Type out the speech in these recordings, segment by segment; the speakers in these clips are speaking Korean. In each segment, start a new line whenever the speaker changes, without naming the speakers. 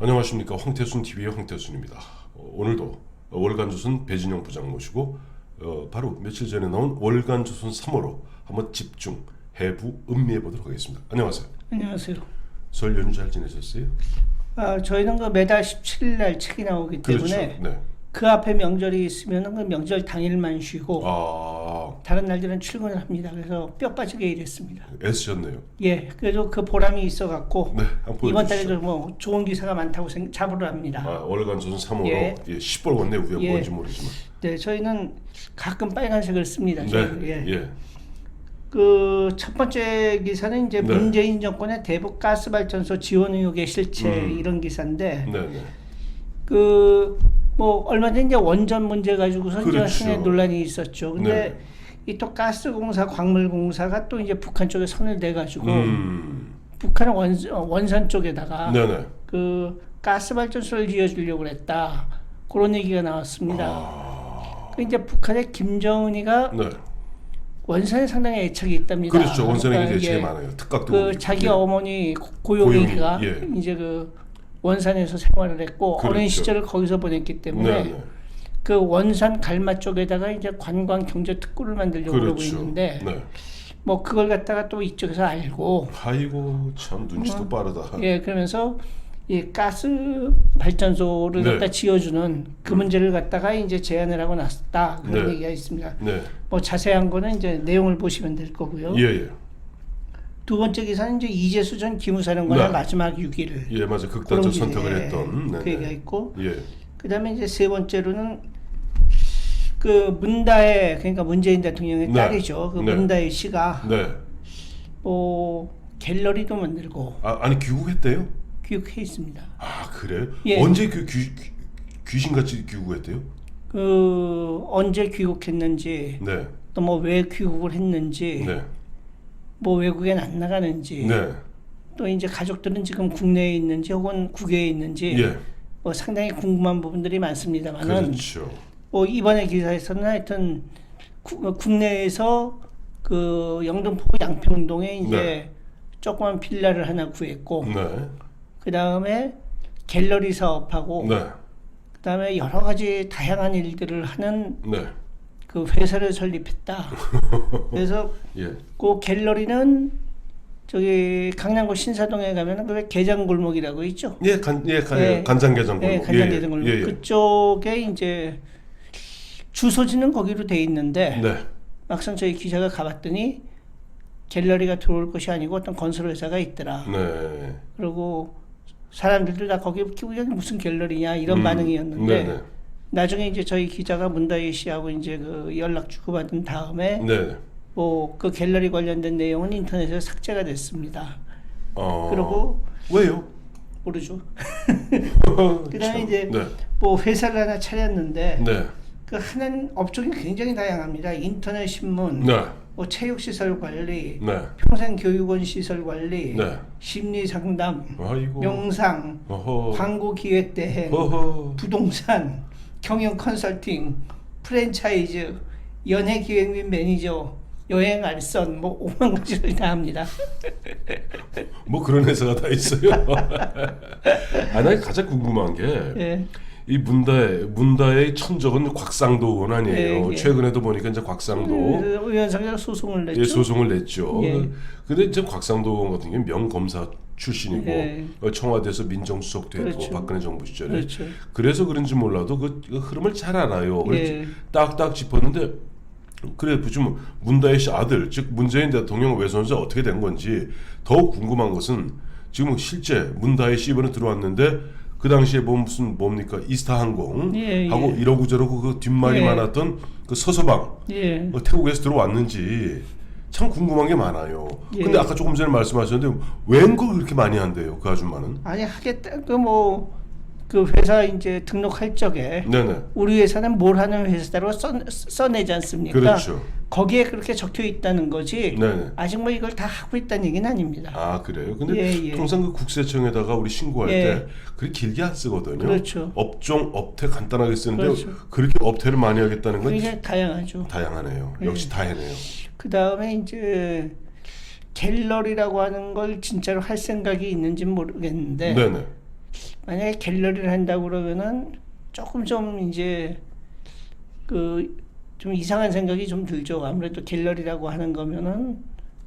안녕하십니까. 황태순 TV의 황태순입니다. 오늘도 월간조선 배진영 부장 모시고 바로 며칠 전에 나온 월간조선 3호로 한번 집중 해부 음미해 보도록 하겠습니다. 안녕하세요.
안녕하세요.
설 연휴 잘 지내셨어요?
저희는 그 매달 17일 날 책이 나오기 때문에
그렇죠. 네.
그 앞에 명절이 있으면 그 명절 당일만 쉬고 다른 날들은 출근을 합니다. 그래서 뼈 빠지게 일했습니다.
애쓰셨네요.
예, 그래도 그 보람이 있어갖고
네, 한번
이번
보여주시죠.
달에도 뭐 좋은 기사가 많다고 자부를 합니다.
월간조선 3호로
예.
10벌 왔네. 우리가
예.
뭔지 모르지만.
네, 저희는 가끔 빨간색을 씁니다.
네. 예.
그 첫 번째 기사는 이제
네.
문재인 정권의 대북 가스발전소 지원 의혹의 실체 이런 기사인데
네.
그 뭐 얼마 전에 이제 원전 문제 가지고서
그렇죠.
이제 한해 논란이 있었죠. 근데 이 또 가스공사, 광물공사가 또 이제 북한 쪽에 손을 대 가지고 북한은 원산 쪽에다가
네네.
그 가스 발전소를 지어주려고 그랬다. 그런 얘기가 나왔습니다. 그 이제 북한의 김정은이가
네.
원산에 상당히 애착이 있답니다.
그렇죠. 원산에
그러니까
이제 제일
이게
많아요. 특각도.
그 자기
예.
어머니 고용이가
고용이, 예.
이제 그 원산에서 생활을 했고
그렇죠.
어린 시절을 거기서 보냈기 때문에
네.
그 원산 갈마 쪽에다가 이제 관광 경제 특구를 만들려고 그러고
그렇죠.
있는데
네.
뭐 그걸 갖다가 또 이쪽에서 알고
아이고 참 눈치도 빠르다.
예 그러면서 이 가스 발전소를
네.
갖다 지어주는 그 문제를 갖다가 이제 제안을 하고 나섰다 그런
네.
얘기가 있습니다.
네.
뭐 자세한 거는 이제 내용을 보시면 될 거고요.
예.
두 번째 기사는 이제 이재수 전 기무사령관의
네.
마지막 6일
예, 맞아. 극단적 선택을 했던.
그 얘기가 있고
예.
그다음에 이제 세 번째로는 그 문다혜 그러니까 문재인 대통령의
네.
딸이죠. 그
네.
문다혜 씨가
네.
뭐 갤러리도 만들고
아니 귀국했대요?
귀국해 있습니다.
아, 그래요?
예.
언제 귀신같이 귀국했대요?
그 언제 귀국했는지
네.
또 뭐 왜 귀국을 했는지
네.
뭐 외국엔 안 나가는지
네.
또 이제 가족들은 지금 국내에 있는지 혹은 국외에 있는지
예.
뭐 상당히 궁금한 부분들이 많습니다만은
그렇죠.
뭐 이번에 기사에서는 하여튼 국내에서 그 영등포 양평동에 이제
네.
조그만 빌라를 하나 구했고
네.
그 다음에 갤러리 사업하고
네.
그 다음에 여러 가지 다양한 일들을 하는
네.
그 회사를 설립했다. 그래서
예.
그 갤러리는 저기 강남구 신사동에 가면은 그 게장골목이라고 있죠.
예,
예.
간장게장골목.
네, 간장게장골목.
예.
그쪽에 이제 주소지는 거기로 돼 있는데
네.
막상 저희 기자가 가봤더니 갤러리가 들어올 것이 아니고 어떤 건설 회사가 있더라.
네.
그리고 사람들도 다 거기 여기 무슨 갤러리냐 이런 반응이었는데
네.
나중에 이제 저희 기자가 문다혜 씨하고 이제 그 연락 주고받은 다음에
네.
뭐 그 갤러리 관련된 내용은 인터넷에 삭제가 됐습니다. 그리고
왜요?
모르죠. 그다음에 이제
네.
뭐 회사를 하나 차렸는데
네.
그 하는 업종이 굉장히 다양합니다. 인터넷 신문,
네.
뭐 체육시설 관리,
네.
평생교육원 시설 관리,
네.
심리상담,
아이고.
명상,
어허.
광고기획대행,
어허.
부동산, 경영 컨설팅, 프랜차이즈, 연예기획 및 매니저, 여행 알선 뭐 5만 가지를 다 합니다.
뭐 그런 회사가 다 있어요. 나 가장 궁금한 게
예.
이 문다의 천적은 곽상도 의원 아니에요.
예.
최근에도 보니까 이제 곽상도
위원장이 소송을 냈죠.
예, 소송을 냈죠.
예.
근데 이제 곽상도 의원 같은 경우는 명검사 출신이고
예.
청와대에서 민정수석도 했고
그렇죠.
박근혜 정부 시절에
그렇죠.
그래서 그런지 몰라도 그 흐름을 잘 알아요.
예.
딱딱 짚었는데 그래 요즘 문다혜 씨 아들 즉 문재인 대통령 외손자 어떻게 된 건지 더욱 궁금한 것은 지금 실제 문다혜 씨 이번에 들어왔는데 그 당시에 뭐 무슨 뭡니까 이스타항공
예,
하고
예.
이러고 저러고 그 뒷말이
예.
많았던 그 서서방
예.
태국에서 들어왔는지 참 궁금한 게 많아요.
예.
근데 아까 조금 전에 말씀하셨는데 웬 걸 그렇게 많이 한대요 그 아줌마는?
아니 하겠다. 그 회사 이제 등록할 적에
네네.
우리 회사는 뭘 하는 회사로 써내지 않습니까?
그렇죠.
거기에 그렇게 적혀 있다는 거지.
네네.
아직 뭐 이걸 다 하고 있다는 얘기는 아닙니다.
아 그래요? 근데
예.
통상 그 국세청에다가 우리 신고할
예.
때 그렇게 길게 안 쓰거든요.
그렇죠.
업종, 업태 간단하게 쓰는데
그렇죠.
그렇게 업태를 많이 하겠다는 건
굉장히 다양하죠.
다양하네요.
예.
역시 다 해네요.
그 다음에 이제 갤러리라고 하는 걸 진짜로 할 생각이 있는지 모르겠는데
네네.
만약에 갤러리를 한다고 그러면은 조금 좀 이제 좀 이상한 생각이 좀 들죠. 아무래도 갤러리라고 하는 거면은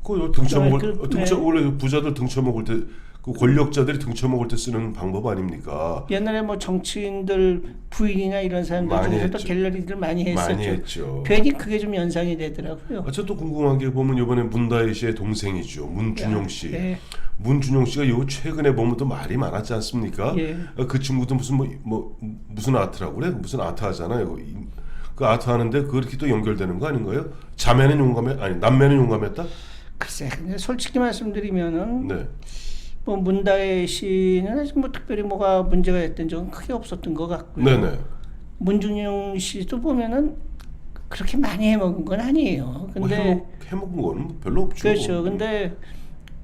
그 등쳐먹을
네.
원래 부자들 등쳐먹을 때 그 권력자들이 등쳐먹을 때 쓰는 방법 아닙니까?
옛날에 뭐 정치인들 부인이나 이런 사람들
많이
중에서도
했죠.
갤러리들 많이 했었죠.
많이 했죠.
괜히 그게 좀 연상이 되더라고요.
저 또 궁금한 게 보면 이번에 문다혜 씨의 동생이죠. 문준용 씨.
네.
문준용 씨가 요 최근에 보면 또 말이 많았지 않습니까?
예.
그 친구도 무슨 아트라고 그래? 무슨 아트 하잖아요. 그 아트 하는데 그렇게 또 연결되는 거 아닌가요? 자매는 용감해 아니 남매는 용감했다?
글쎄, 근데 솔직히 말씀드리면은
네.
뭐 문다혜 씨는 아직 뭐 특별히 뭐가 문제가 됐던 적은 크게 없었던 것 같고요.
네네.
문준용 씨도 보면은 그렇게 많이 해먹은 건 아니에요. 근데
해먹은 거는 별로 없죠.
그렇죠. 근데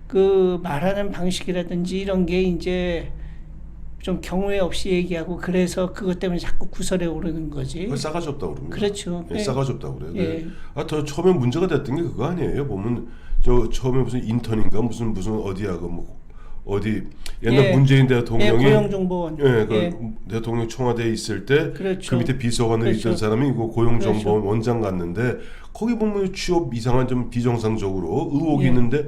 그 말하는 방식이라든지 이런 게 이제 좀 경우에 없이 얘기하고 그래서 그것 때문에 자꾸 구설에 오르는 거지.
그걸 싸가지 없다고 그럽니다.
그렇죠.
예, 싸가지 없다고 그래요.
예.
네. 더 처음에 문제가 됐던 게 그거 아니에요. 보면 저 처음에 무슨 인턴인가 무슨 어디야 그 뭐 어디 옛날
예.
문재인 대통령이
고용정보원.
대통령 청와대에 있을 때 그
그렇죠.
밑에 비서관으로
그렇죠.
있던 사람이 이거 고용정보원
그렇죠.
원장 갔는데 거기 보면 취업 이상한 좀 비정상적으로 의혹이
예.
있는데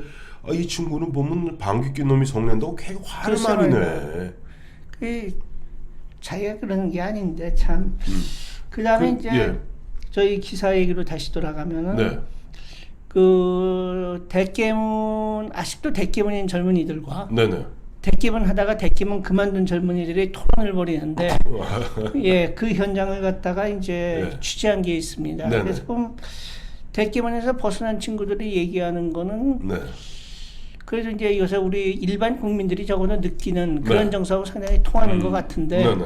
이 친구는 보면 방귀 낀 놈이 성낸다고 걔 화를 많이 내.
그 자기가 그러는 게 아닌데 참. 그다음에 이제
예.
저희 기사 얘기로 다시 돌아가면은
네.
그 대깨문 아직도 대깨문인 젊은이들과
네네.
대깨문 하다가 대깨문 그만둔 젊은이들이 토론을 벌이는데 예, 그 현장을 갖다가 이제
네.
취재한 게 있습니다.
네네.
그래서 보면 대깨문에서 벗어난 친구들이 얘기하는 거는
네.
그래도 이제 요새 우리 일반 국민들이 적어도 느끼는 그런
네.
정서하고 상당히 통하는 것 같은데
네네.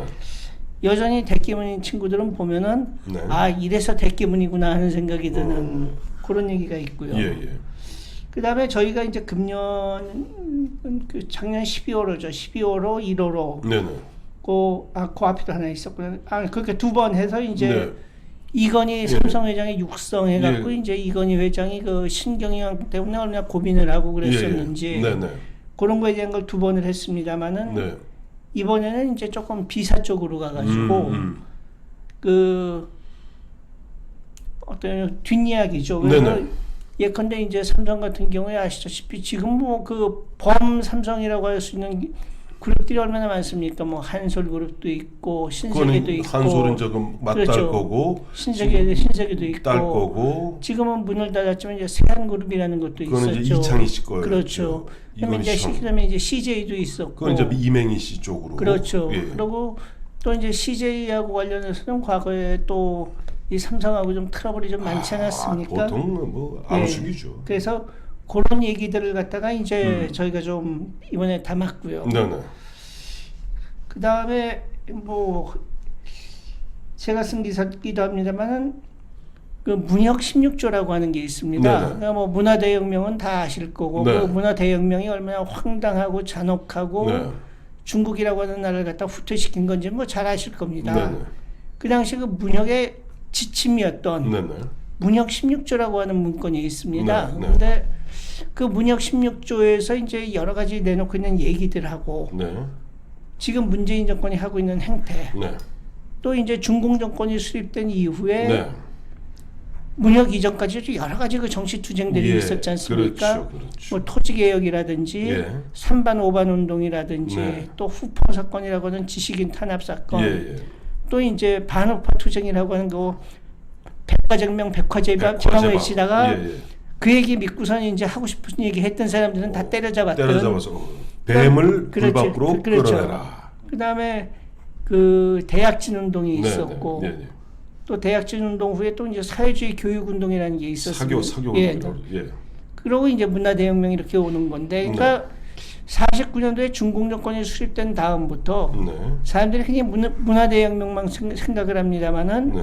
여전히 대깨문인 친구들은 보면은
네.
아 이래서 대깨문이구나 하는 생각이 드는 그런 얘기가 있고요.
예.
그다음에 저희가 이제 금년 그 작년 12월호죠. 12월호, 1월호
네네.
그 앞에도 하나 있었고요. 그렇게 두 번 해서 이제
네.
이건희 삼성 회장이 육성해갖고
예.
이제 이건희 회장이 그 신경영 때문에 얼마나 고민을 하고 그랬었는지
예. 네네.
그런 거에 대한 걸 두 번을 했습니다만은
네.
이번에는 이제 조금 비사 쪽으로 가가지고 그 어떤 뒷이야기죠. 그래서
네네.
예컨대 이제 삼성 같은 경우에 아시다시피 지금 뭐 그 범 삼성이라고 할 수 있는 그룹들이 얼마나 많습니까? 뭐 한솔 그룹도 있고 신세계도 있고
한솔은 조금 맞딸
그렇죠.
거고
신세계도 있고
딸 거고
지금은 문을 닫았지만 이제 세한그룹이라는 것도
그거는
있었죠.
이제 이창희 씨 거예요.
그렇죠. 그다음에 이제
이건
그다음에 이제 CJ도 있었고.
그건 이제 이맹희 씨 쪽으로.
그렇죠.
예.
그리고 또 이제 CJ하고 관련해서는 과거에 또 이 삼성하고 좀 트러블이 좀 많지 않았습니까?
보통 뭐 앙숙이죠.
그래서 그런 얘기들을 갖다가 이제 저희가 좀 이번에 담았고요.
네네.
그 다음에 뭐 제가 쓴 기사기도 합니다만은 그 문혁 16조라고 하는 게 있습니다.
네네.
그러니까 뭐 문화대혁명은 다 아실 거고
네.
그 문화대혁명이 얼마나 황당하고 잔혹하고
네.
중국이라고 하는 나라를 갖다 후퇴시킨 건지 뭐 잘 아실 겁니다.
네네.
그 당시 그 문혁의 지침이었던
네네.
문혁 16조라고 하는 문건이 있습니다.
네, 네.
그런데 그 문혁 16조에서 이제 여러 가지 내놓고 있는 얘기들하고
네.
지금 문재인 정권이 하고 있는 행태
네.
또 이제 중공 정권이 수립된 이후에
네.
문혁 이전까지도 여러 가지 그 정치 투쟁들이
예,
있었지 않습니까?
그렇죠.
뭐 토지 개혁이라든지
예.
3반 5반 운동이라든지
네.
또 후포 사건이라고 하는 지식인 탄압 사건
예.
또 이제 반우파 투쟁이라고 하는 거 백과쟁명 백화제방 외치다가
예.
그 얘기 믿고선 이제 하고 싶은 얘기 했던 사람들은 다 때려잡았던
때려잡아서 뱀을 불
그렇지.
밖으로
그렇죠.
끌어내라.
그다음에 그 대약진 운동이
네,
있었고
네, 네.
또 대약진 운동 후에 또 이제 사회주의 교육 운동이라는 게 있었습니다.
사교
예.
운동. 예.
그러고 이제 문화대혁명이 이렇게 오는 건데, 그러니까 49년도에 중공 정권이 수립된 다음부터
네.
사람들이 그냥 문화대혁명만 생각을 합니다만은
네.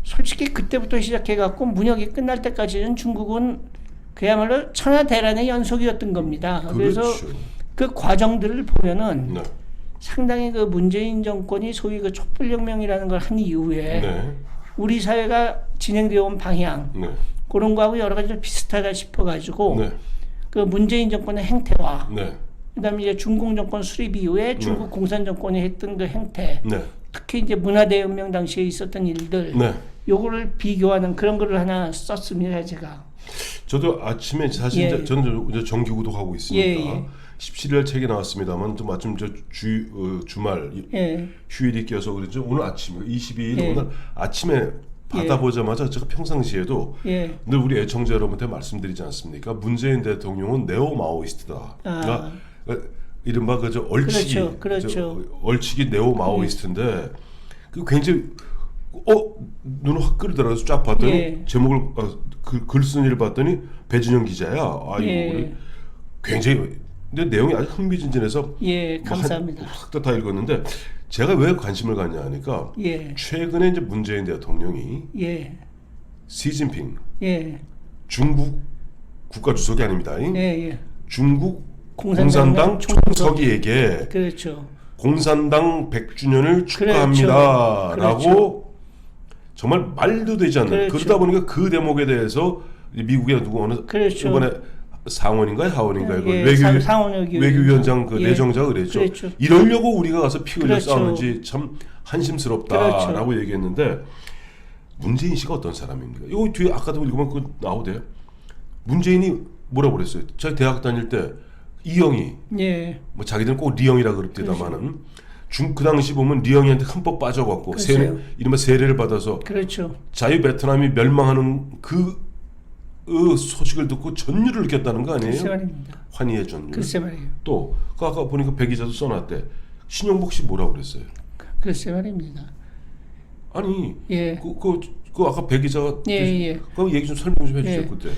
솔직히 그때부터 시작해갖고 문혁이 끝날 때까지는 중국은 그야말로 천하대란의 연속이었던 겁니다. 그래서
그렇죠.
그 과정들을 보면은
네.
상당히 그 문재인 정권이 소위 그 촛불혁명이라는 걸 한 이후에
네.
우리 사회가 진행되어 온 방향
네.
그런 거하고 여러 가지 좀 비슷하다 싶어가지고
네.
그 문재인 정권의 행태와
네.
그다음에 이제 중공 정권 수립 이후에 중국 공산 정권이 했던 그 행태,
네.
특히 이제 문화대혁명 당시에 있었던 일들,
네.
요거를 비교하는 그런 거를 하나 썼습니다, 제가.
저도 아침에 사실
예.
이제 저는 이제 정기 구독하고 있으니까
예.
17일 책이 나왔습니다만 또 마침 저 주말
예.
휴일이 껴서 그런지 오늘 아침 22일
예.
오늘 아침에 받아보자마자 제가 평상시에도
예.
늘 우리 애청자 여러분한테 말씀드리지 않습니까? 문재인 대통령은 네오 마오이스트다. 그러니까 이른바 그저 얼치기,
그렇죠.
얼치기 네오 마오이스트인데 그 굉장히 눈을 확 끌더라고요. 쫙 봤더니
예.
제목을 글 쓴 일을 봤더니 배준영 기자야. 아이고
예.
굉장히 근데 내용이 아주 흥미진진해서
예, 감사합니다.
다 읽었는데 제가 왜 관심을 갖냐 하니까
예.
최근에 이제 문재인 대통령이
예.
시진핑
예.
중국 국가 주석이 아닙니다.
예.
중국
공산당
공산당 총서기에게
그렇죠.
공산당 100주년을 축하합니다라고
그렇죠.
정말 말도 되지 않는
그렇죠.
그러다 보니까 그 대목에 대해서 미국의 누구 어느
그렇죠.
이번에 상원인가요 하원인가요 그
예,
외교위원장 그
예.
내정자가 그랬죠.
그렇죠.
이러려고 우리가 가서 피 흘려
그렇죠.
싸우는지 참 한심스럽다라고
그렇죠.
얘기했는데 문재인 씨가 어떤 사람입니까? 이거 뒤에 아까도 읽으면 그 나오대요. 문재인이 뭐라고 그랬어요? 저희 대학 다닐 때 이영희
예.
뭐 자기들은 꼭 리영이라 그럽디다마는 그 당시 보면 리영이한테 흠뻑 빠져갖고
글쎄요.
이른바 세례를 받아서
그렇죠.
자유 베트남이 멸망하는 그 소식을 듣고 전율을 느꼈다는 거 아니에요?
글쎄 말입니다.
환희의 전율.
글쎄 말이에요.
또 그 아까 보니까 배 기자도 써놨대. 신용복 씨 뭐라고 그랬어요?
글쎄 말입니다.
아니
예.
그 아까 배 기자가
예.
그 얘기 좀 설명 좀 해주세요.
예.
그때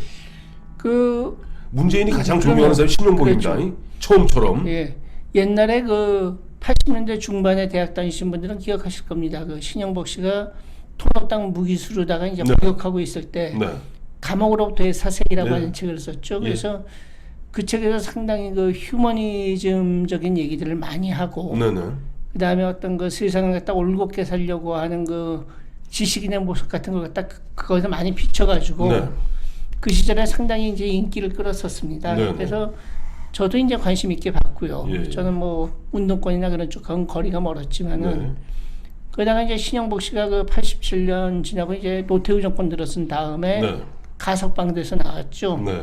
그
문재인이 가장
그러면-
존경하는 사람이 신용복입니다.
그렇죠.
처음처럼.
예. 옛날에 그 80년대 중반에 대학 다니신 분들은 기억하실 겁니다. 그 신영복 씨가 통합당 무기수로다가 이제
네.
복역하고 있을 때
네.
감옥으로부터의 사색이라고
네.
하는 책을 썼죠.
예.
그래서 그 책에서 상당히 그 휴머니즘적인 얘기들을 많이 하고
네네.
그다음에 어떤 그 세상을 갖다 올곧게 살려고 하는 그 지식인의 모습 같은 걸 갖다 그거에서 많이 비춰가지고
네.
그 시절에 상당히 이제 인기를 끌었었습니다.
네네.
그래서 저도 이제 관심 있게 봤고요.
예.
저는 뭐 운동권이나 그런 쪽하고는 거리가 멀었지만은
네.
그러다가 이제 신영복 씨가 그 87년 지나고 이제 노태우 정권 들어선 다음에
네.
가석방돼서 나왔죠.
네.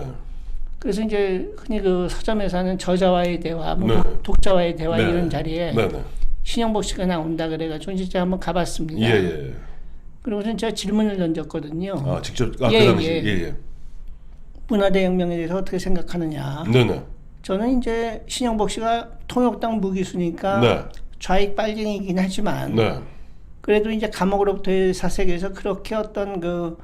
그래서 이제 흔히 그 서점에서 하는 저자와의 대화, 뭐
네.
독자와의 대화
네.
이런 자리에
네네.
신영복 씨가 나온다 그래가지고 이제 제가 한번 가봤습니다.
예예.
그리고는 제가 질문을 던졌거든요.
아 직접 그
예,
당시
예.
예예.
문화대혁명에 대해서 어떻게 생각하느냐.
네네.
저는 이제 신영복 씨가 통역당 무기수니까
네.
좌익 빨갱이긴 하지만
네.
그래도 이제 감옥으로부터의 사색에서 그렇게 어떤 그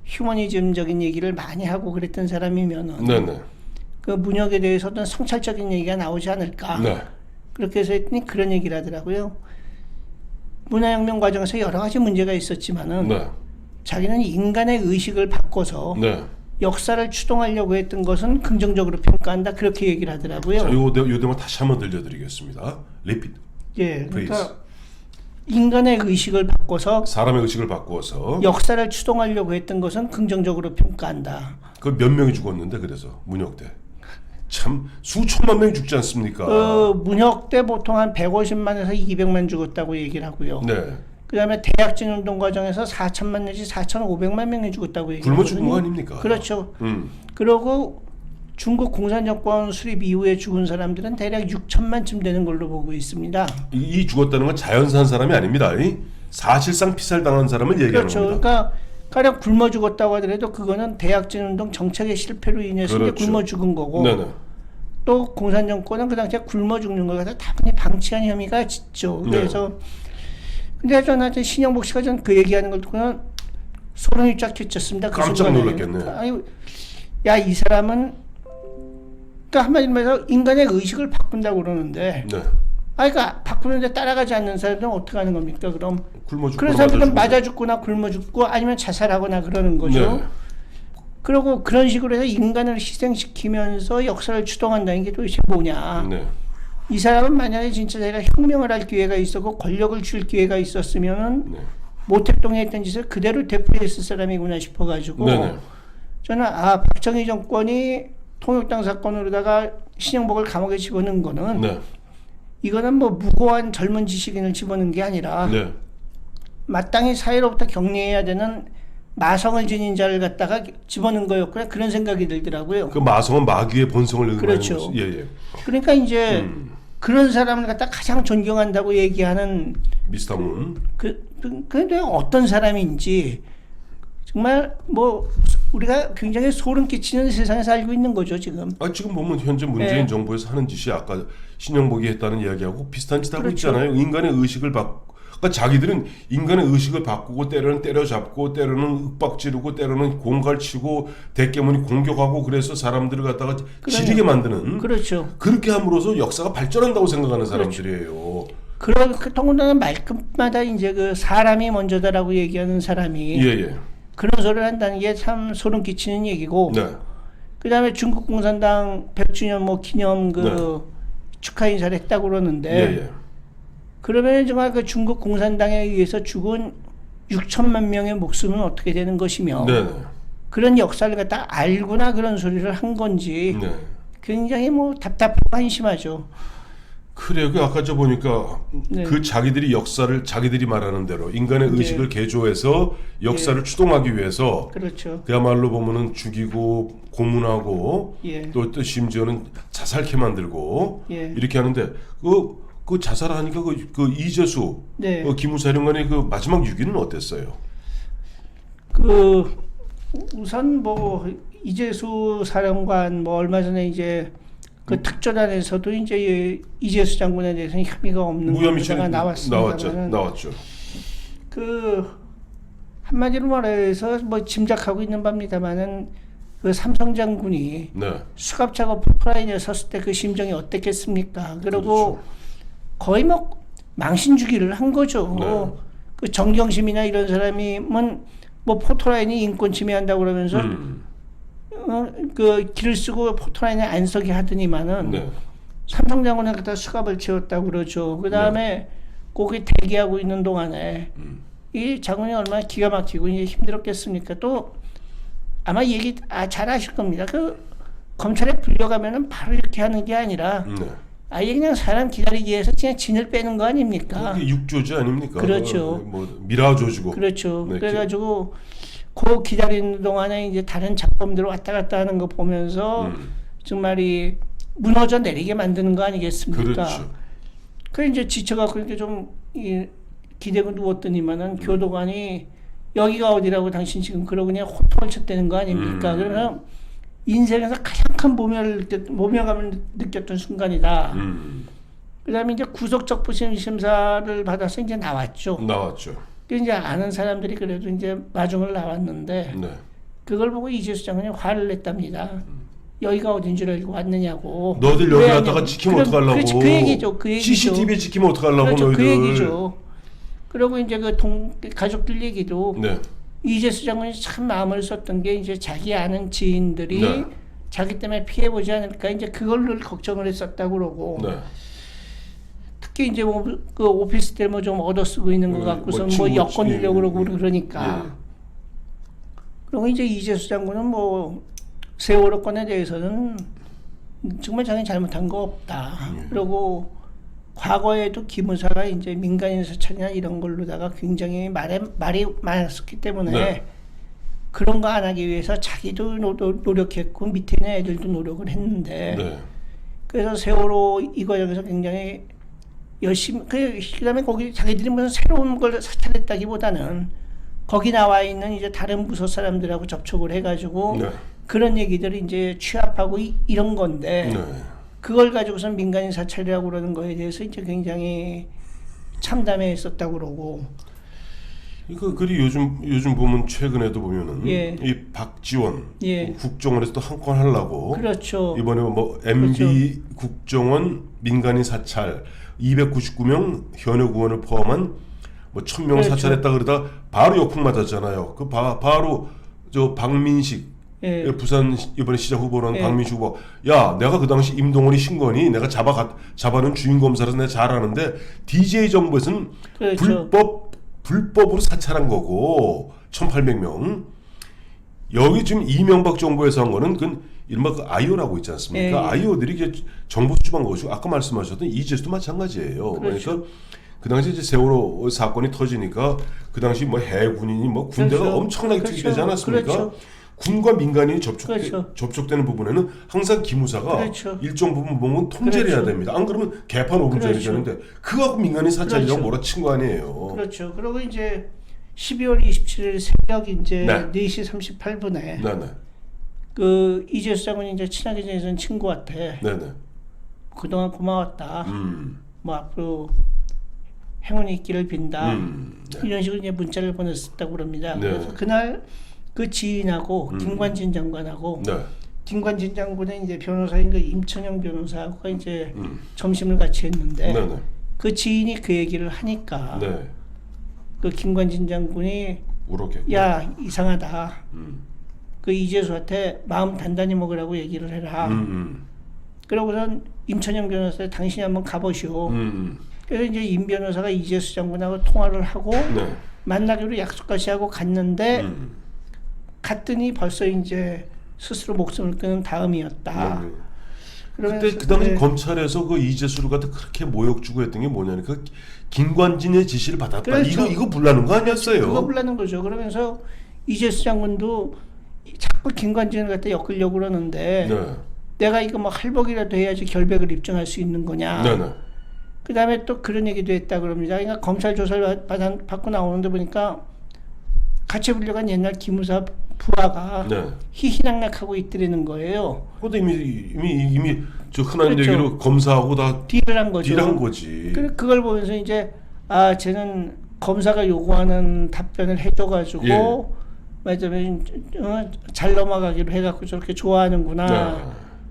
휴머니즘적인 얘기를 많이 하고 그랬던 사람이면은
네네.
그 문혁에 대해서 어떤 성찰적인 얘기가 나오지 않을까.
네.
그렇게 해서 했더니 그런 얘기를 하더라고요. 문화혁명 과정에서 여러 가지 문제가 있었지만은
네.
자기는 인간의 의식을 바꿔서
네.
역사를 추동하려고 했던 것은 긍정적으로 평가한다. 그렇게 얘기를 하더라고요.
자, 요 대목 다시 한번 들려드리겠습니다. 리핏.
예, 그러니까
Please.
인간의 의식을 바꿔서
사람의 의식을 바꾸어서
역사를 추동하려고 했던 것은 긍정적으로 평가한다.
그 몇 명이 죽었는데 그래서 문혁 때. 참 수천만 명이 죽지 않습니까?
문혁 때 보통 한 150만에서 200만 죽었다고 얘기를 하고요.
네.
그다음에 대약진 운동 과정에서 4천만 내지 4,500만 명이 죽었다고 얘기를
굶어
하거든요.
죽은 거 아닙니까?
그렇죠. 그리고 중국 공산정권 수립 이후에 죽은 사람들은 대략 6천만쯤 되는 걸로 보고 있습니다.
이 죽었다는 건 자연산 사람이 아닙니다. 사실상 피살당한 사람을 얘기하는
그렇죠.
겁니다.
그러니까 가령 굶어 죽었다고 하더라도 그거는 대약진 운동 정책의 실패로 인해서
그렇죠.
이제 굶어 죽은 거고
네네.
또 공산정권은 그 당시에 굶어 죽는 걸 갖다 다분히 방치한 혐의가 있죠.
네.
그래서 근데 저는 신영복 씨가 전 그 얘기하는 걸 듣고는 소름이 쫙 끼쳤습니다. 그
깜짝
순간에.
놀랐겠네.
아니, 야, 이 사람은 그러니까 한마디로 말해서 인간의 의식을 바꾼다고 그러는데
네.
그러니까 바꾸는데 따라가지 않는 사람들은 어떻게 하는 겁니까? 그럼
굶어 죽고
그런 사람들은 맞아 죽거나 굶어 죽고 아니면 자살하거나 그러는 거죠.
네.
그리고 그런 식으로 해서 인간을 희생시키면서 역사를 추동한다는 게 도대체 뭐냐.
네.
이 사람은 만약에 진짜 자기가 혁명을 할 기회가 있었고 권력을 줄 기회가 있었으면은
네.
모택동에 했던 짓을 그대로 되풀이했을 사람이구나 싶어가지고
네네.
저는 박정희 정권이 통역당 사건으로다가 신영복을 감옥에 집어넣은 거는
네.
이거는 뭐 무고한 젊은 지식인을 집어넣은 게 아니라
네.
마땅히 사회로부터 격리해야 되는 마성을 지닌 자를 갖다가 집어넣은 거였구나 그런 생각이 들더라고요.
그 마성은 마귀의 본성을 의미하는
그렇죠.
것이. 예, 예.
그러니까 이제 그런 사람을 갖다 가장 존경한다고 얘기하는
미스터 문.
근데 어떤 사람인지 정말 뭐 우리가 굉장히 소름 끼치는 세상에 살고 있는 거죠 지금.
지금 보면 현재 문재인
네.
정부에서 하는 짓이 아까 신영복이 했다는 이야기하고 비슷한 짓 하고
그렇죠.
있잖아요. 인간의 의식을 그러니까 자기들은 인간의 의식을 바꾸고 때로는 때려잡고 때로는 윽박지르고 때로는 공갈치고 대깨문이 공격하고 그래서 사람들을 갖다가 지르게 만드는
그렇죠.
그렇게 함으로써 역사가 발전한다고 생각하는
그렇죠.
사람들이에요.
그런 더군다나 말끝마다 이제 그 사람이 먼저다라고 얘기하는 사람이
예예.
그런 소리를 한다는 게 참 소름 끼치는 얘기고.
네.
그다음에 중국 공산당 100주년 뭐 기념 그 축하 인사를 했다고 그러는데.
예예.
그러면 정말 그 중국 공산당에 의해서 죽은 6천만 명의 목숨은 어떻게 되는 것이며
네.
그런 역사를 갖다 알고나 그런 소리를 한 건지
네.
굉장히 뭐 답답하고 한심하죠.
그래요. 그 아까 저 보니까
네.
그 자기들이 역사를 자기들이 말하는 대로 인간의
네.
의식을 개조해서 역사를 추동하기 위해서
그렇죠.
그야말로 보면은 죽이고 고문하고
예.
또 심지어는 자살케 만들고
예.
이렇게 하는데 그 자살하니까 그 이재수
네.
기무사령관의 그 마지막 유기는 어땠어요?
그 우선 뭐 이재수 사령관 뭐 얼마 전에 이제 그 특조단에서도 이제 이재수 장군에 대해서는 혐의가 없는
무혐의
거가 나왔습니다만
나왔죠.
그 한마디로 말해서 뭐 짐작하고 있는 바입니다만은 그 삼성 장군이
네.
수갑 차고 포토라인에 섰을 때 그 심정이 어땠겠습니까? 그리고
그렇죠.
거의 뭐 망신주기를 한 거죠.
네.
그 정경심이나 이런 사람이면 뭐 포토라인이 인권 침해한다고 그러면서 그 길을 쓰고 포토라인에 안 서게 하더니만은
네.
삼성 장군에 갖다 수갑을 채웠다고 그러죠. 그 다음에 거기 대기하고 있는 동안에 이 장군이 얼마나 기가 막히고 이제 힘들었겠습니까? 또 아마 얘기 잘 아실 겁니다. 그 검찰에 불려가면은 바로 이렇게 하는 게 아니라
네.
아예 그냥 사람 기다리기 위해서 그냥 진을 빼는 거 아닙니까?
그게 육조지 아닙니까?
그렇죠.
뭐 미라조지고.
그렇죠.
네,
그래가지고 그 기다리는 동안에 이제 다른 작품들 왔다 갔다 하는 거 보면서 정말 이 무너져 내리게 만드는 거 아니겠습니까?
그렇죠.
그래 이제 지쳐갖고 이렇게 좀 기대고 누웠더니만은 교도관이 여기가 어디라고 당신 지금 그러고 그냥 호통을 쳤다는 거 아닙니까? 그러면 인생에서 가장 큰 모멸감을 느꼈던 순간이다. 그다음에 이제 구속적부심 심사를 받아서 이제 나왔죠.
나왔죠.
그 이제 아는 사람들이 그래도 이제 마중을 나왔는데
네.
그걸 보고 이재수 장관이 화를 냈답니다. 여기가 어딘 줄 알고 왔느냐고.
너들 여기
왜
왔다가
왔냐고.
지키면 어떡하려고.
그렇지, 그 얘기죠. 그 얘기죠.
CCTV에 지키면 어떡하려고
그렇죠,
너희들.
그 얘기죠. 그리고 이제 그 가족들 얘기도
네.
이재수 장관이 참 마음을 썼던 게 이제 자기 아는 지인들이
네.
자기 때문에 피해 보지 않을까 이제 그걸로 걱정을 했었다고 그러고.
네.
특히 이제 뭐 그 오피스텔 뭐 좀 얻어 쓰고 있는 것 같고서 뭐 여권 내려고 그러고 그러니까. 그리고 이제 이재수 장군은 뭐 세월호 건에 대해서는 정말 자기는 잘못한 거 없다. 그리고 과거에도 기무사가 이제 민간인 사찰이나 이런 걸로다가 굉장히 말이 많았었기 때문에
네.
그런 거 안 하기 위해서 자기도 노력했고 밑에 있는 애들도 노력을 했는데
네.
그래서 세월호 이 과정에서 굉장히 열심히 그다음에 거기 자기들이 무슨 새로운 걸 사찰했다기보다는 거기 나와 있는 이제 다른 부서 사람들하고 접촉을 해가지고
네.
그런 얘기들을 이제 취합하고 이런 건데
네.
그걸 가지고선 민간인 사찰이라고 그러는 거에 대해서 이제 굉장히 참담해했었다고 그러고.
그리 요즘 보면 최근에도 보면은
예.
이 박지원
예.
국정원에서 또 한 건 하려고
그렇죠.
이번에 뭐 MB 국정원 민간인 사찰 299명 현역 의원을 포함한 뭐 1000명을
그렇죠.
사찰했다 그러다 바로 역풍 맞았잖아요. 그 바로 저 박민식
예.
부산 이번에 시장 후보는
예.
박민식 후보. 야, 내가 그 당시 임동원이 신건이 내가 잡아는 주인 검사라서 내가 잘 아는데 DJ 정부에서는
그렇죠.
불법으로 사찰한 거고 1,800명. 여기 지금 이명박 정부에서 한 거는 그 이른바 그 아이오라고 있지 않습니까?
예, 예.
아이오들이 이게 정보 수집한 것이고 아까 말씀하셨던 이재수도 마찬가지예요.
그렇죠.
그러니까 그 당시 이제 세월호 사건이 터지니까 그 당시 뭐 해군이니 뭐 군대가
그렇죠.
엄청나게
그렇죠.
투입되지 않았습니까?
그렇죠.
군과 민간인이
그렇죠.
접촉되는 부분에는 항상 기무사가
그렇죠.
일정 부분 보면 통제를 해야
그렇죠.
됩니다. 안 그러면 개판 오분전이
그렇죠.
되는데 그거하고 민간인 사찰이라고
그렇죠.
몰아친 거 아니에요.
그렇죠. 그리고 이제 12월 27일 새벽 이제
네.
4시 38분에
네네.
그 이재수 장군이 이제 친하게 지내던 친구한테
네네.
그동안 고마웠다.
음.
뭐 앞으로 행운이 있기를 빈다.
네.
이런 식으로 이제 문자를 보냈었다고 그럽니다.
네.
그래서 그날 그 지인하고 김관진 장관하고
네.
김관진 장군의 이제 변호사인 그 임천영 변호사하고 이제
음.
점심을 같이 했는데
네네.
그 지인이 그 얘기를 하니까
네.
그 김관진 장군이
우럭겠고.
야 이상하다.
음.
그 이재수한테 마음 단단히 먹으라고 얘기를 해라. 그러고선 임천영 변호사 당신이 한번 가보시오. 그래서 이제 임 변호사가 이재수 장군하고 통화를 하고
네.
만나기로 약속까지 하고 갔는데 갔더니 벌써 이제 스스로 목숨을 끊은 다음이었다.
그때 그 당시
네.
검찰에서 그 이재수를 갖다 그렇게 모욕 주고 했던 게 뭐냐면 그 김관진의 지시를 받았다.
그렇죠.
이거 불나는 거 아니었어요?
그거 불나는 거죠. 그러면서 이재수 장군도 자꾸 김관진을 갖다 엮으려고 그러는데
네.
내가 이거 뭐 할복이라도 해야지 결백을 입증할 수 있는 거냐.
네네.
그 다음에 또 그런 얘기도 했다 그럽니다. 그러니까 검찰 조사를 받고 나오는데 보니까 같이 불려간 옛날 기무사 부하가
네.
희희낙낙하고 있더라는 거예요.
그것도 이미 저 흔한
그렇죠.
얘기로 검사하고 다
딜을 한 거죠.
딜한 거지.
그걸 보면서 이제 아 쟤는 검사가 요구하는 답변을 해줘가지고
예.
맞으면 잘 넘어가기로 해갖고 저렇게 좋아하는구나
네.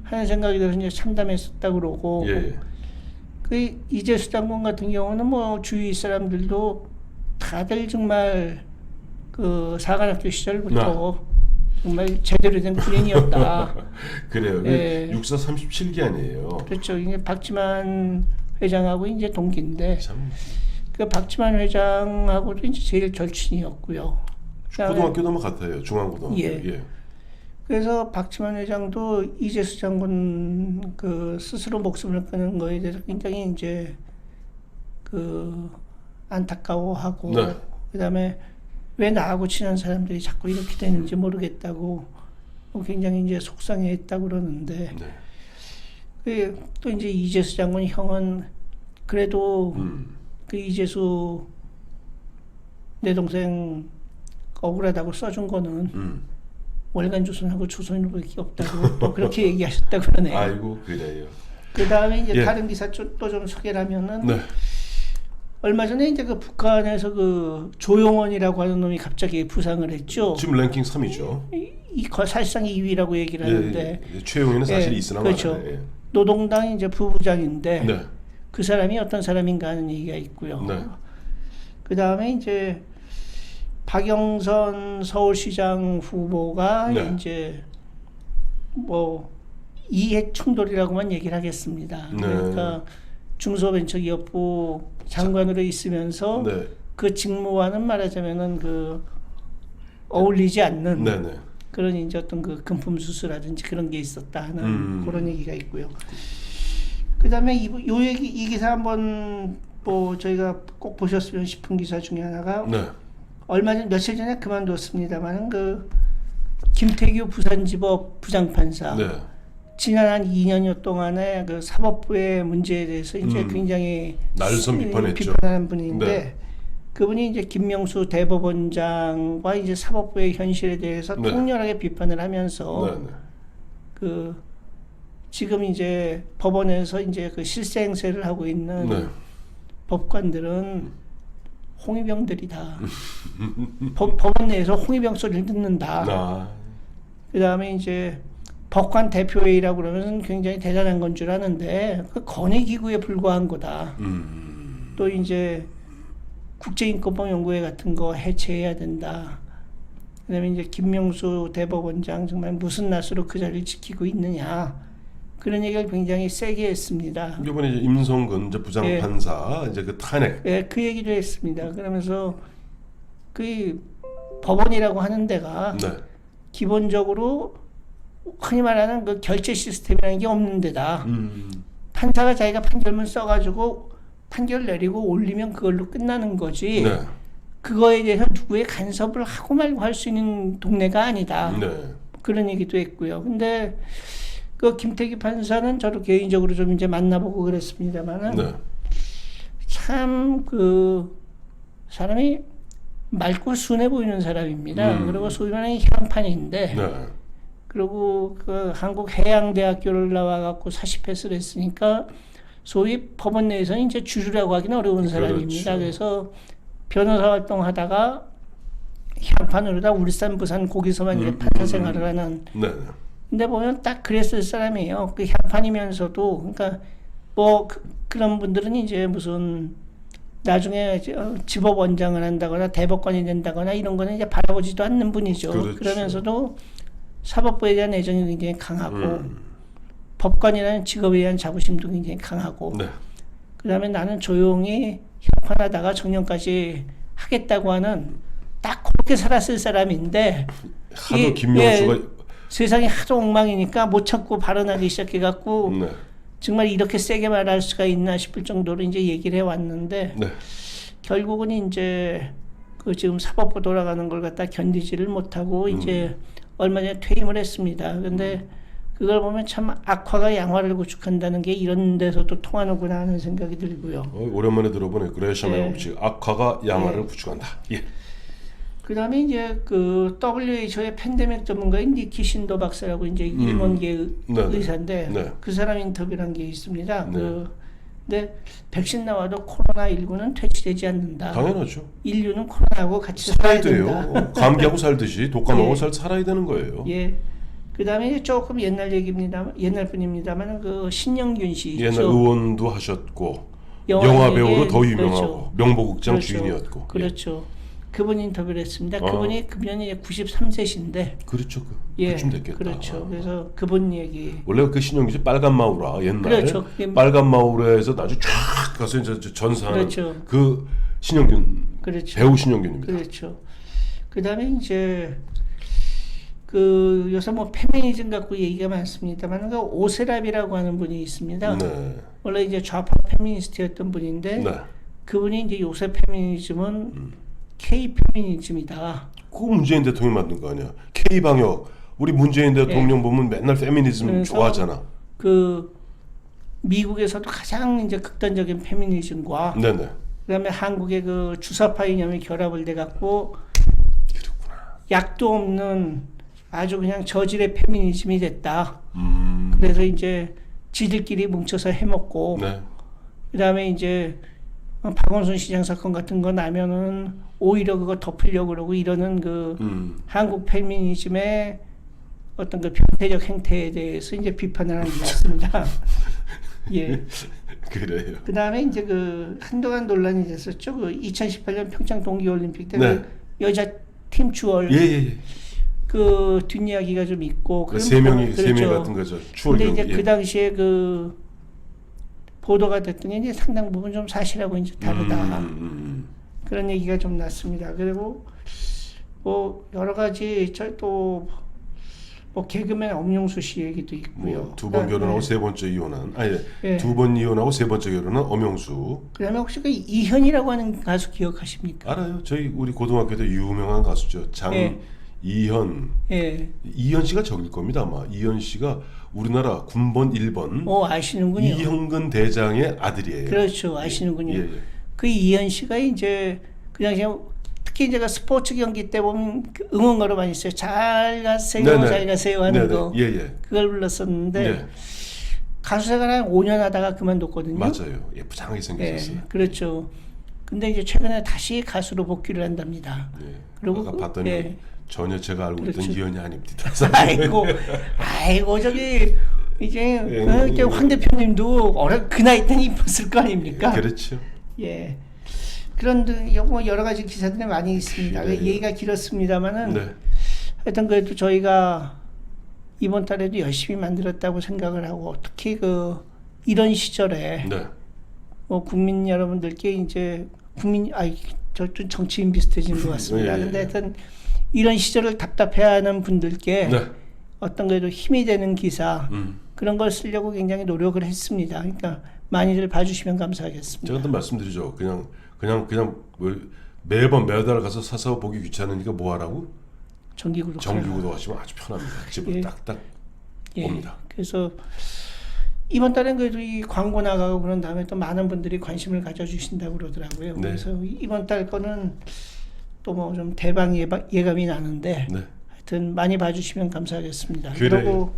하는 생각이 들어서 이제 참담했었다 그러고
예.
그 이재수 장군 같은 경우는 뭐 주위 사람들도 다들 정말 그 사관학교 시절부터 정말 제대로 된 군인이었다.
그래요.
예.
육사 37기 아니에요.
그렇죠. 이게 박지만 회장하고 이제 동기인데
참
그 박지만 회장하고도 이제 제일 절친이었고요. 그다음에
고등학교도 뭐 같아요. 중앙고등학교.
예. 그래서 박지만 회장도 이재수 장군 그 스스로 목숨을 끊은 거에 대해서 굉장히 이제 그 안타까워하고
네.
그다음에 왜 나하고 친한 사람들이 자꾸 이렇게 되는지 모르겠다고 굉장히 이제 속상해했다고 그러는데
네.
또 이제 이재수 장군 형은 그래도 그 이재수 내 동생 억울하다고 써준 거는 월간 조선하고 조선일보밖에 없다고 또 그렇게 얘기하셨다 그러네요.
아이고 그래요.
그 다음에 이제
예.
다른 기사 또 좀 소개를 하면은
네.
얼마 전에 이제 그 북한에서 그 조용원이라고 하는 놈이 갑자기 부상을 했죠.
지금 랭킹 3위죠.
사실상 2위라고 얘기를 하는데
최용이는 사실
예,
있으나
그렇죠.
말아요. 예.
노동당 이제 부부장인데
네.
그 사람이 어떤 사람인가 하는 얘기가 있고요.
네.
그 다음에 이제 박영선 서울시장 후보가
네.
이제 뭐 이해 충돌이라고만 얘기를 하겠습니다.
네.
그러니까 중소벤처기업부 장관으로 있으면서
네.
그 직무와는 말하자면은 그 어울리지 않는
네네.
그런 이제 어떤 그 금품 수수라든지 그런 게 있었다 하는 그런 얘기가 있고요. 그다음에 이 기사 한번 뭐 저희가 꼭 보셨으면 싶은 기사 중에 하나가
네.
얼마 전 며칠 전에 그만뒀습니다만은 그 김태규 부산지법 부장판사
네.
지난 한 2년여 동안의 그 사법부의 문제에 대해서 이제 굉장히
날선 비판했죠.
비판하는 분인데
네.
그분이 이제 김명수 대법원장과 이제 사법부의 현실에 대해서
네.
통렬하게 비판을 하면서
네.
그 지금 이제 법원에서 이제 그 실세 행세를 하고 있는
네.
법관들은 홍위병들이다. 법원 내에서 홍위병 소리를 듣는다.
아.
그 다음에 이제 법관 대표회의라고 그러면 굉장히 대단한 건 줄 아는데 그 건의기구에 불과한 거다. 또 이제 국제인권법 연구회 같은 거 해체해야 된다. 그다음에 이제 김명수 대법원장 정말 무슨 낯으로 그 자리를 지키고 있느냐 그런 얘기를 굉장히 세게 했습니다.
이번에 이제 임성근 이제 부장판사 이제 그 탄핵.
예, 그 얘기도 했습니다. 그러면서 그 법원이라고 하는 데가
네.
기본적으로 흔히 말하는 그 결제 시스템이라는 게 없는 데다 판사가 자기가 판결문 써가지고 판결 내리고 올리면 그걸로 끝나는 거지.
네.
그거에 대해서 누구의 간섭을 하고 말고 할 수 있는 동네가 아니다.
네.
그런 얘기도 했고요. 근데 그 김태기 판사는 저도 개인적으로 좀 이제 만나보고 그랬습니다만은
네.
참 그 사람이 맑고 순해 보이는 사람입니다. 그리고 소위 말하는 향판인데,
네.
그리고 그 한국해양대학교를 나와갖고 사시패스를 했으니까 소위 법원 내에서는 이제 주류라고 하기는 어려운 사람입니다.
그렇죠.
그래서 변호사 활동하다가 향판으로다 울산, 부산 거기서만 이제 판사 생활을 하는.
네.
근데 보면 딱 그랬을 사람이에요. 그 향판이면서도 그러니까 뭐 그런 분들은 이제 무슨 나중에 지법원장을 한다거나 대법관이 된다거나 이런 거는 이제 바라보지도 않는 분이죠.
그렇죠.
그러면서도 사법부에 대한 애정이 굉장히 강하고 법관이라는 직업에 대한 자부심도 굉장히 강하고
네.
그다음에 나는 조용히 형판하다가 정년까지 하겠다고 하는 딱 그렇게 살았을 사람인데
하도 김명수가
세상이 하도 엉망이니까 못 참고 발언하기 시작해갖고
네.
정말 이렇게 세게 말할 수가 있나 싶을 정도로 이제 얘기를 해왔는데
네.
결국은 이제 그 지금 사법부 돌아가는 걸 갖다 견디지를 못하고 이제 얼마 전에 퇴임을 했습니다. 근데 그걸 보면 참 악화가 양화를 구축한다는 게 이런 데서도 통하는구나 하는 생각이 들고요.
오랜만에 들어보네. 그레이션의
네.
법칙. 악화가 양화를
네.
구축한다. 예.
그다음에 이제 그 WHO의 팬데믹 전문가인 니키 신도 박사라고 이제 일본계
네.
의사인데
네.
그 사람 인터뷰란 게 있습니다.
네.
근데 백신 나와도 코로나19는 퇴치되지 않는다.
당연하죠.
인류는 코로나하고 같이
살아야
살아야 된다.
돼요. 감기하고 살듯이 독감하고
예.
살아야 되는 거예요.
예. 그다음에 이제 조금 옛날 얘기입니다. 옛날 분입니다만 그 신영균 씨 있죠.
옛날 의원도 하셨고
영화
영화
얘기,
배우로 더 유명하고
그렇죠.
명보극장
그렇죠.
주인이었고.
그렇죠. 그분 인터뷰를 했습니다.
아.
그분이 금년이 93세신데.
그렇죠.
예.
그쯤 됐겠다.
그렇죠. 그래서 그분 얘기.
원래 그 신영기 씨 빨간 마우라 옛날
그렇죠.
빨간 마우라에서 나중에 쫙 가서 이제 전사하는
그렇죠.
그 신영균
그렇죠.
배우 신영균입니다.
그렇죠. 그다음에 이제 그 요새 뭐 페미니즘 갖고 얘기가 많습니다만 그 오세랍이라고 하는 분이 있습니다.
네.
원래 이제 좌파 페미니스트였던 분인데
네.
그분이 이제 요새 페미니즘은 K 페미니즘이다.
그거 문재인 대통령이 만든 거 아니야. K 방역. 우리 문재인 대통령 보면 맨날 페미니즘
그래서
좋아하잖아.
그 미국에서도 가장 이제 극단적인 페미니즘과
네네.
그다음에 한국의 그 주사파 이념이 결합을 돼 갖고 약도 없는 아주 그냥 저질의 페미니즘이 됐다. 그래서 이제 지들끼리 뭉쳐서 해먹고
네.
그다음에 이제 박원순 시장 사건 같은 거 나면은 오히려 그거 덮으려고 그러고 이러는 그 한국 페미니즘의 어떤 그 병폐적 행태에 대해서 이제 비판을 하는 것 같습니다. 예.
그래요.
그 다음에 이제 그 한동안 논란이 됐었죠. 그 2018년 평창 동계올림픽 때
네.
그 여자 팀 주얼
예예예.
그 뒷이야기가 좀 있고.
그 세 명이 세 명
그렇죠.
같은 거죠. 추월
근데 이제
경기.
그 당시에 그 보도가 됐더니 이제 상당 부분 좀 사실하고 이제 다르다. 그런 얘기가 좀 났습니다. 그리고 뭐 여러 가지 저또 뭐 개그맨 엄용수 씨 얘기도 있고요.
뭐 두 번 결혼하고 세 번째 이혼한 아니
예.
두 번 이혼하고 세 번째 결혼한 엄영수.
그다음에 혹시 그 이현이라고 하는 가수 기억하십니까?
알아요. 저희 우리 고등학교 때 유명한 가수죠.
예.
장이현.
예.
이현 씨가 적일 겁니다 아마. 이현 씨가 우리나라 군번 1번
아시는군요.
이형근 대장의 아들이에요.
그렇죠. 아시는군요.
예, 예.
그 이현 씨가 이제 그 당시에 특히 제가 스포츠 경기 때 보면 그 응원가로 많이 있어요. 잘 가세요,
네네.
잘 가세요 하는
네네.
거.
예, 예.
그걸 불렀었는데
예.
가수 생활 한 5년 하다가 그만뒀거든요.
맞아요. 예쁘장하게
예,
생기셨어요.
그렇죠. 근데 이제 최근에 다시 가수로 복귀를 한답니다.
예.
그리고
아까 봤더니
예.
전혀 제가 알고
그렇죠.
있던 이현이 아닙니다.
아이고 저기 이제
예.
이제 황 대표님도 그 나이 때는 이뻤을 거 아닙니까?
그렇죠.
예. 그런 뭐 여러 가지 기사들이 많이 있습니다.
예.
얘기가 길었습니다만은
네.
하여튼 그래도 저희가 이번 달에도 열심히 만들었다고 생각을 하고 특히 그 이런 시절에
네.
뭐 국민 여러분들께 이제 저좀 정치인 비슷해진 것 같습니다.
예, 예,
근데
예.
하여튼 이런 시절을 답답해하는 분들께
네.
어떤 그래도 힘이 되는 기사 그런 걸 쓰려고 굉장히 노력을 했습니다. 그러니까 많이들 봐주시면 감사하겠습니다.
제가 또 말씀드리죠. 그냥 뭐 매달 가서 사서 보기 귀찮으니까 뭐 하라고?
정기구독.
정기구독 하시면 아주 편합니다. 집으로
예.
딱딱
예.
옵니다.
그래서 이번 달엔 그래도 이 광고 나가고 그런 다음에 또 많은 분들이 관심을 가져주신다고 그러더라고요.
네.
그래서 이번 달 거는 또 뭐 좀 대박 예감이 나는데
네.
하여튼 많이 봐주시면 감사하겠습니다.
그래요.
그리고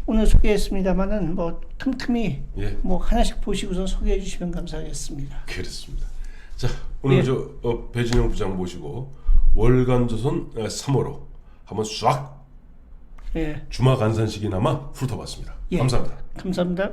오늘 소개했습니다만은 뭐 틈틈이
예.
뭐 하나씩 보시고서 소개해 주시면 감사하겠습니다.
그렇습니다. 자, 오늘
예.
배진영 부장 모시고 월간조선 3호로 한번 싹
예.
주마 간산식이나마 훑어봤습니다.
예.
감사합니다.
감사합니다.